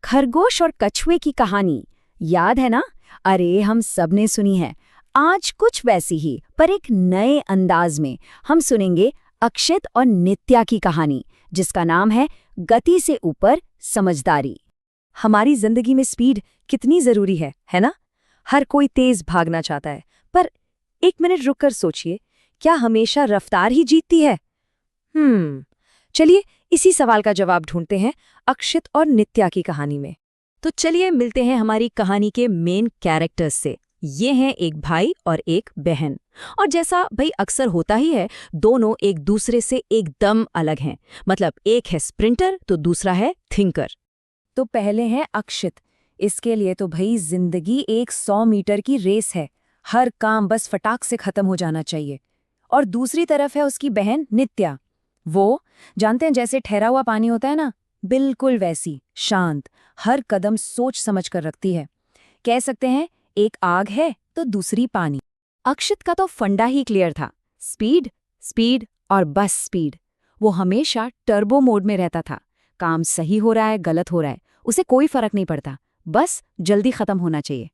खरगोश और कछुए की कहानी याद है ना? अरे हम सब ने सुनी है। आज कुछ वैसी ही पर एक नए अंदाज में हम सुनेंगे अक्षित और नित्या की कहानी, जिसका नाम है गति से ऊपर समझदारी। हमारी जिंदगी में स्पीड कितनी जरूरी है ना? हर कोई तेज भागना चाहता है, पर एक मिनट रुककर सोचिए, क्या हमेशा रफ्तार ही जीतती है? चलिए इसी सवाल का जवाब ढूंढते हैं अक्षित और नित्या की कहानी में। तो चलिए मिलते हैं हमारी कहानी के मेन कैरेक्टर्स से। ये हैं एक भाई और एक बहन, और जैसा भाई अक्सर होता ही है, दोनों एक दूसरे से एकदम अलग हैं। मतलब एक है स्प्रिंटर तो दूसरा है थिंकर। तो पहले है अक्षित। इसके लिए तो भाई जिंदगी एक 100 मीटर की रेस है, हर काम बस फटाक से खत्म हो जाना चाहिए। और दूसरी तरफ है उसकी बहन नित्या। वो जानते हैं जैसे ठहरा हुआ पानी होता है ना, बिल्कुल वैसी शांत, हर कदम सोच समझ कर रखती है। कह सकते हैं एक आग है तो दूसरी पानी। अक्षित का तो फंडा ही क्लियर था, स्पीड स्पीड और बस स्पीड। वो हमेशा टर्बो मोड में रहता था। काम सही हो रहा है गलत हो रहा है उसे कोई फर्क नहीं पड़ता, बस जल्दी खत्म होना चाहिए।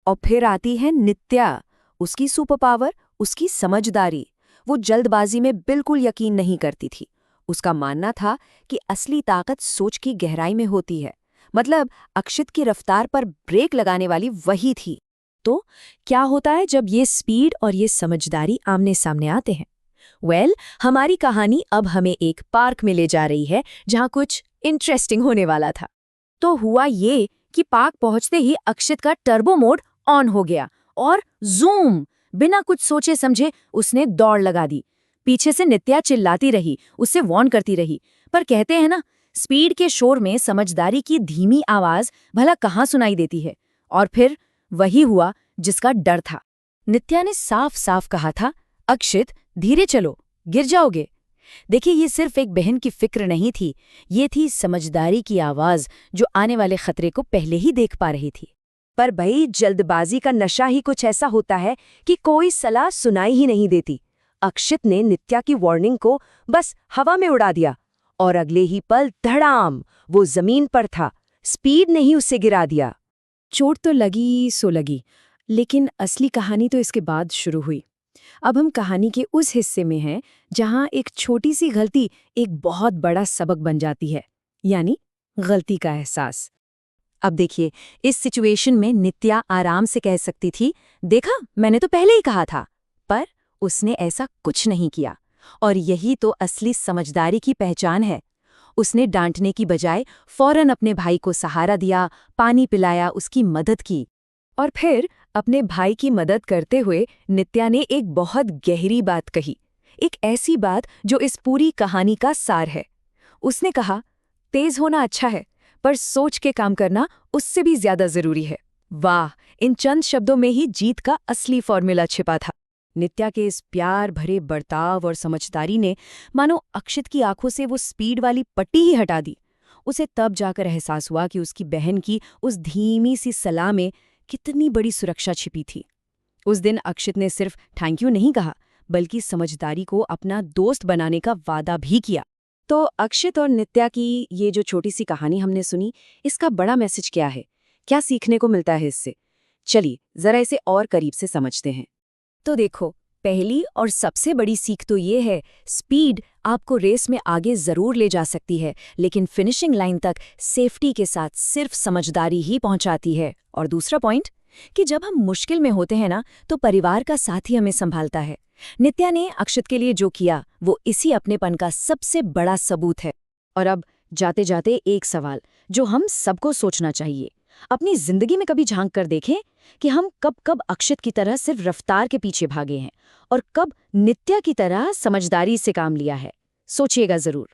और फिर आती है नित्या। उसकी सुपर पावर उसकी समझदारी। वो जल्दबाजी में बिल्कुल यकीन नहीं करती थी। उसका मानना था कि असली ताकत सोच की गहराई में होती है। मतलब अक्षित की रफ्तार पर ब्रेक लगाने वाली वही थी। तो क्या होता है जब ये स्पीड और ये समझदारी आमने सामने आते हैं? हमारी कहानी अब हमें एक पार्क में ले जा रही है, जहां कुछ इंटरेस्टिंग होने वाला था। तो हुआ ये कि पार्क पहुंचते ही अक्षित का टर्बो मोड ऑन हो गया और जूम, बिना कुछ सोचे समझे उसने दौड़ लगा दी। पीछे से नित्या चिल्लाती रही, उससे वार्न करती रही, पर कहते हैं ना, स्पीड के शोर में समझदारी की धीमी आवाज भला कहाँ सुनाई देती है। और फिर वही हुआ जिसका डर था। नित्या ने साफ साफ कहा था, अक्षित धीरे चलो, गिर जाओगे। देखिए, ये सिर्फ एक बहन की फिक्र नहीं थी, ये थी समझदारी की आवाज जो आने वाले खतरे को पहले ही देख पा रही थी। पर भाई जल्दबाजी का नशा ही कुछ ऐसा होता है कि कोई सलाह सुनाई ही नहीं देती। अक्षित ने नित्या की वार्निंग को बस हवा में उड़ा दिया और अगले ही पल धड़ाम वो जमीन पर था। स्पीड ने ही उसे गिरा दिया। चोट तो लगी सो लगी, लेकिन असली कहानी तो इसके बाद शुरू हुई। अब हम कहानी के उस हिस्से में हैं जहां एक छोटी सी गलती एक बहुत बड़ा सबक बन जाती है, यानी गलती का एहसास। अब देखिए, इस सिचुएशन में नित्या आराम से कह सकती थी, देखा मैंने तो पहले ही कहा था, पर उसने ऐसा कुछ नहीं किया। और यही तो असली समझदारी की पहचान है। उसने डांटने की बजाय फौरन अपने भाई को सहारा दिया, पानी पिलाया, उसकी मदद की। और फिर अपने भाई की मदद करते हुए नित्या ने एक बहुत गहरी बात कही, एक ऐसी बात जो इस पूरी कहानी का सार है। उसने कहा, तेज होना अच्छा है, पर सोच के काम करना उससे भी ज्यादा जरूरी है। वाह, इन चंद शब्दों में ही जीत का असली फॉर्मूला छिपा था। नित्या के इस प्यार भरे बर्ताव और समझदारी ने मानो अक्षित की आंखों से वो स्पीड वाली पट्टी ही हटा दी। उसे तब जाकर एहसास हुआ कि उसकी बहन की उस धीमी सी सलाह में कितनी बड़ी सुरक्षा छिपी थी। उस दिन अक्षित ने सिर्फ थैंक यू नहीं कहा, बल्कि समझदारी को अपना दोस्त बनाने का वादा भी किया। तो अक्षित और नित्या की ये जो छोटी सी कहानी हमने सुनी, इसका बड़ा मैसेज क्या है? क्या सीखने को मिलता है इससे? चलिए जरा इसे और करीब से समझते हैं। तो देखो, पहली और सबसे बड़ी सीख तो ये है, स्पीड आपको रेस में आगे जरूर ले जा सकती है, लेकिन फिनिशिंग लाइन तक सेफ्टी के साथ सिर्फ समझदारी ही पहुंचाती है। और दूसरा पॉइंट, कि जब हम मुश्किल में होते हैं ना, तो परिवार का साथ ही हमें संभालता है। नित्या ने अक्षित के लिए जो किया, वो इसी अपनेपन का सबसे बड़ा सबूत है। और अब जाते जाते एक सवाल जो हम सबको सोचना चाहिए, अपनी जिंदगी में कभी झांक कर देखें कि हम कब कब अक्षित की तरह सिर्फ रफ्तार के पीछे भागे हैं और कब नित्या की तरह समझदारी से काम लिया है। सोचिएगा जरूर।